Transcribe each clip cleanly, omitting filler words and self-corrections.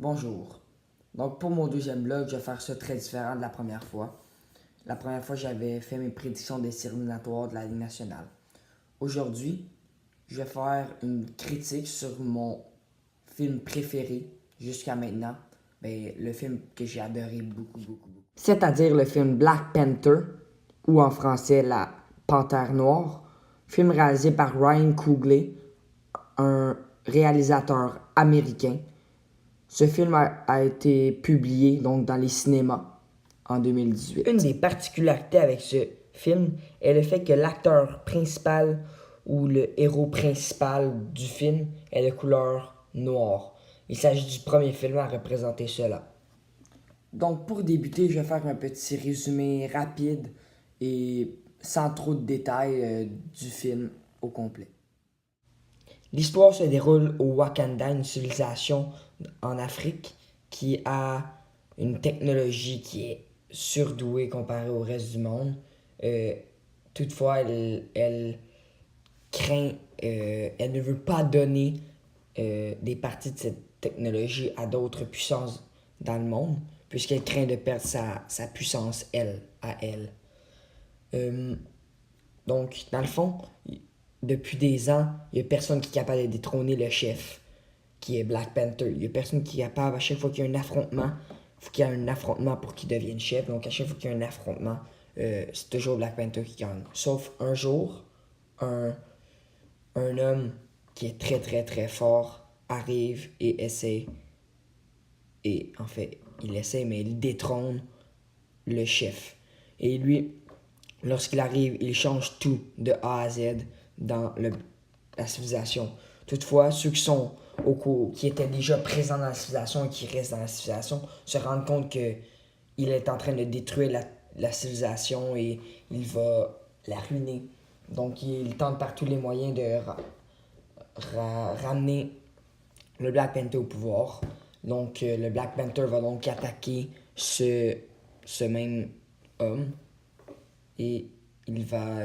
Bonjour. Donc pour mon deuxième vlog, je vais faire ça très différent de la première fois. La première fois, j'avais fait mes prédictions des séries éliminatoires de la Ligue nationale. Aujourd'hui, je vais faire une critique sur mon film préféré jusqu'à maintenant. Le film que j'ai adoré beaucoup. C'est-à-dire le film Black Panther, ou en français La Panthère Noire, film réalisé par Ryan Coogler, un réalisateur américain. Ce film a été publié donc dans les cinémas en 2018. Une des particularités avec ce film est le fait que l'acteur principal ou le héros principal du film est de couleur noire. Il s'agit du premier film à représenter cela. Donc pour débuter, je vais faire un petit résumé rapide et sans trop de détails du film au complet. L'histoire se déroule au Wakanda, une civilisation en Afrique qui a une technologie qui est surdouée comparée au reste du monde. Toutefois, elle craint, elle ne veut pas donner des parties de cette technologie à d'autres puissances dans le monde, puisqu'elle craint de perdre sa puissance, à elle. Donc, dans le fond, depuis des ans, il n'y a personne qui est capable de détrôner le chef, qui est Black Panther. Il n'y a personne qui est capable, à chaque fois qu'il y a un affrontement, il faut qu'il y ait un affrontement pour qu'il devienne chef. Donc, à chaque fois qu'il y a un affrontement, c'est toujours Black Panther qui gagne. Sauf un jour, un homme qui est très fort arrive et essaie, et en fait, il essaie, mais il détrône le chef. Et lui, lorsqu'il arrive, il change tout de A à Z dans la civilisation. Toutefois, ceux qui étaient déjà présents dans la civilisation et qui restent dans la civilisation se rendent compte qu'il est en train de détruire la civilisation et il va la ruiner. Donc, il tente par tous les moyens de ramener le Black Panther au pouvoir. Donc, le Black Panther va donc attaquer ce même homme et il va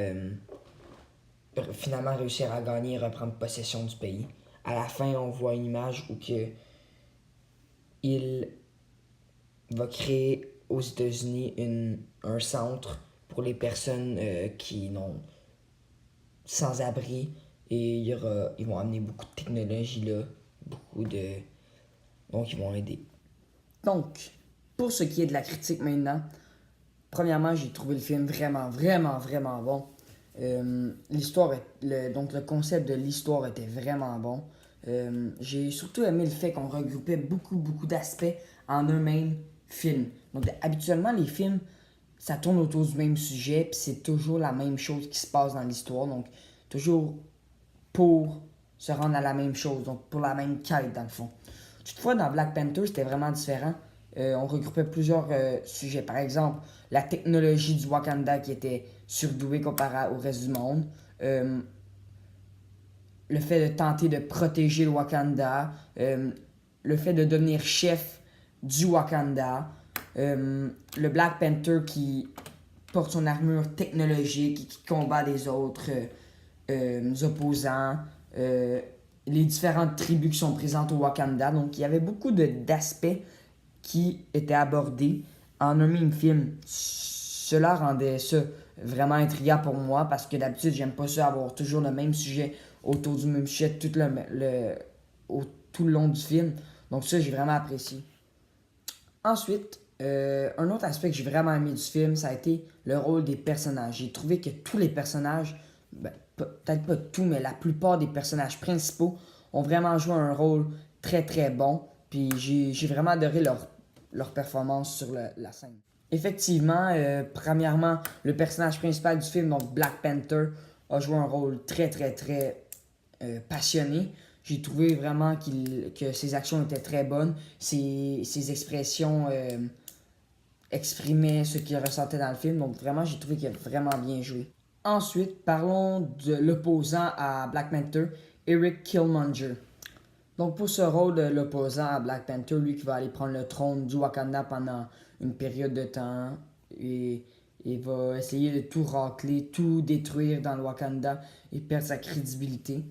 finalement réussir à gagner et reprendre possession du pays. À la fin, on voit une image où il va créer aux États-Unis un centre pour les personnes qui n'ont sans-abri et ils vont amener beaucoup de technologie là, donc ils vont aider. Donc, pour ce qui est de la critique maintenant, premièrement, j'ai trouvé le film vraiment bon. Donc le concept de l'histoire était vraiment bon. J'ai surtout aimé le fait qu'on regroupait beaucoup d'aspects en un même film. Donc habituellement, les films, ça tourne autour du même sujet, puis c'est toujours la même chose qui se passe dans l'histoire. Donc toujours pour se rendre à la même chose, donc pour la même quête dans le fond. Toutefois, dans Black Panther, c'était vraiment différent. On regroupait plusieurs sujets. Par exemple, la technologie du Wakanda qui était surdouée comparée au reste du monde. Le fait de tenter de protéger le Wakanda. Le fait de devenir chef du Wakanda. Le Black Panther qui porte son armure technologique et qui combat les autres opposants. Les différentes tribus qui sont présentes au Wakanda. Donc, il y avait beaucoup d'aspects qui étaient abordés en un même film. Cela rendait ça vraiment intriguant pour moi parce que d'habitude, j'aime pas ça avoir toujours le même sujet autour du même sujet tout le long du film. Donc ça, j'ai vraiment apprécié. Ensuite, un autre aspect que j'ai vraiment aimé du film, ça a été le rôle des personnages. J'ai trouvé que tous les personnages, peut-être pas tout, mais la plupart des personnages principaux ont vraiment joué un rôle très bon. Puis j'ai vraiment adoré leur performance sur la scène. Effectivement, premièrement, le personnage principal du film, donc Black Panther, a joué un rôle très passionné. J'ai trouvé vraiment que ses actions étaient très bonnes. Ses expressions exprimaient ce qu'il ressentait dans le film. Donc vraiment, j'ai trouvé qu'il a vraiment bien joué. Ensuite, parlons de l'opposant à Black Panther, Eric Killmonger. Donc pour ce rôle de l'opposant à Black Panther, lui qui va aller prendre le trône du Wakanda pendant une période de temps et va essayer de tout racler, tout détruire dans le Wakanda et perdre sa crédibilité.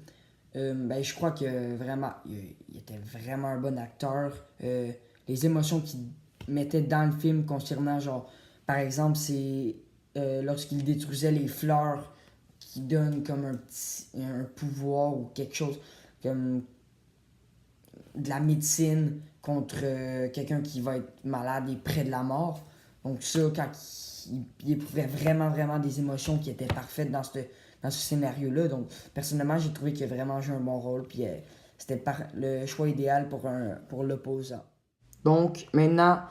Je crois que vraiment, il était vraiment un bon acteur. Les émotions qu'il mettait dans le film concernant, genre, par exemple, c'est lorsqu'il détruisait les fleurs qui donnent comme un pouvoir ou quelque chose, comme de la médecine contre quelqu'un qui va être malade et près de la mort. Donc ça, quand il éprouvait vraiment des émotions qui étaient parfaites dans ce scénario-là. Donc personnellement, j'ai trouvé qu'il a vraiment joué un bon rôle. Puis c'était le choix idéal pour l'opposant. Donc maintenant,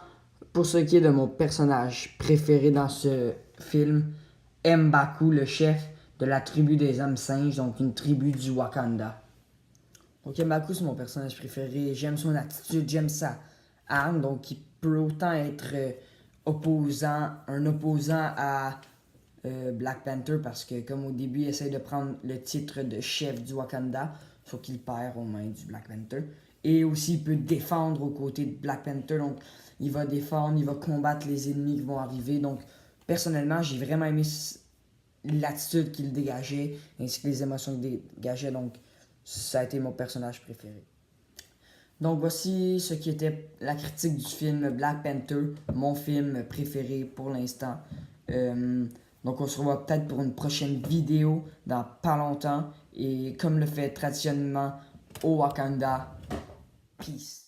pour ce qui est de mon personnage préféré dans ce film, M'Baku, le chef de la tribu des hommes singes, donc une tribu du Wakanda. Donc M'Baku, c'est mon personnage préféré. J'aime son attitude, j'aime sa arme. Donc il peut autant être un opposant à Black Panther parce que comme au début, il essaie de prendre le titre de chef du Wakanda, sauf qu'il perd aux mains du Black Panther. Et aussi, il peut défendre aux côtés de Black Panther. Donc il va défendre, il va combattre les ennemis qui vont arriver. Donc personnellement, j'ai vraiment aimé l'attitude qu'il dégageait ainsi que les émotions qu'il dégageait. Donc ça a été mon personnage préféré. Donc voici ce qui était la critique du film Black Panther, mon film préféré pour l'instant. Donc on se revoit peut-être pour une prochaine vidéo dans pas longtemps. Et comme le fait traditionnellement au Wakanda, peace.